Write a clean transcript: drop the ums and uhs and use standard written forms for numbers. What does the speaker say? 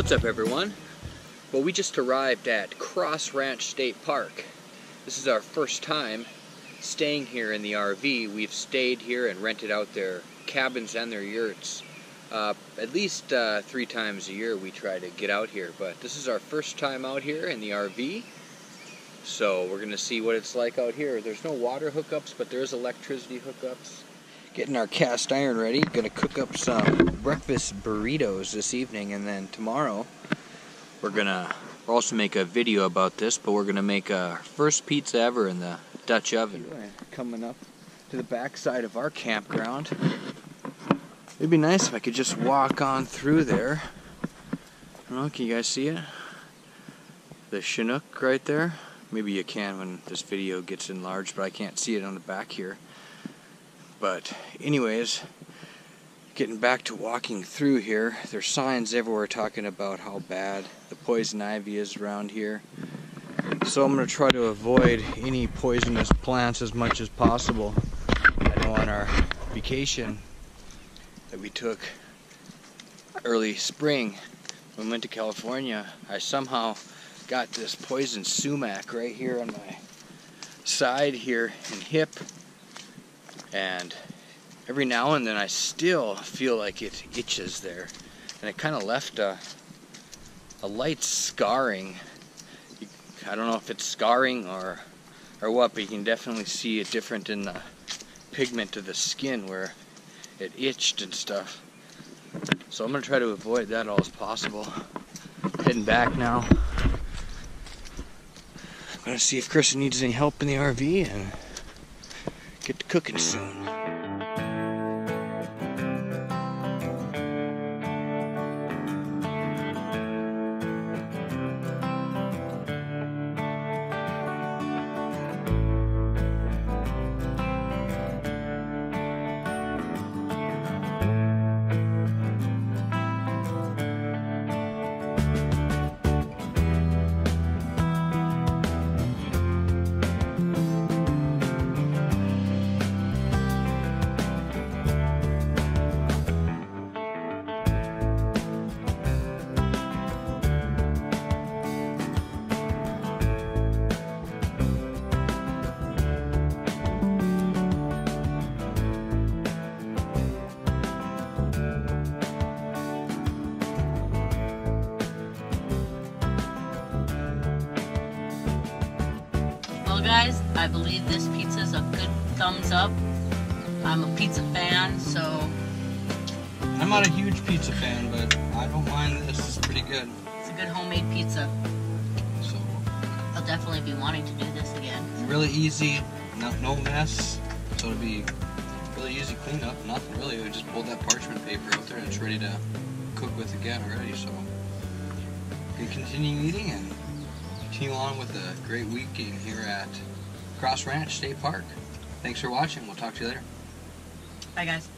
What's up, everyone? Well, we just arrived at Cross Ranch State Park. This is our first time staying here in the RV. We've stayed here and rented out their cabins and their yurts. At least 3 times a year we try to get out here, but this is our first time out here in the RV. So we're going to see what it's like out here. There's no water hookups, but there's electricity hookups. Getting our cast iron ready. Going to cook up some breakfast burritos this evening, and then tomorrow we'll also make a video about this, but we're going to make our first pizza ever in the Dutch oven. Coming up to the back side of our campground. It'd be nice if I could just walk on through there. I don't know, can you guys see it? The Chinook right there. Maybe you can when this video gets enlarged, but I can't see it on the back here. But anyways, getting back to walking through here, there's signs everywhere talking about how bad the poison ivy is around here. So I'm going to try to avoid any poisonous plants as much as possible. I know on our vacation that we took early spring when we went to California, I somehow got this poison sumac right here on my side here and hip, and every now and then I still feel like it itches there, and it kind of left a light scarring. I don't know if it's scarring or what, but you can definitely see it different in the pigment of the skin where it itched and stuff. So I'm going to try to avoid that all as possible. Heading back now. I'm going to see if Kristen needs any help in the RV and get to cooking soon. Well guys, I believe this pizza is a good thumbs up. I'm a pizza fan, so... I'm not a huge pizza fan, but I don't mind this. It's pretty good. It's a good homemade pizza. So I'll definitely be wanting to do this again. really easy, no mess. So it'll be really easy cleanup. Nothing really. We just pulled that parchment paper out there and it's ready to cook with again already. So we continue eating and continue on with a great weekend here at Cross Ranch State Park. Thanks for watching. We'll talk to you later. Bye guys.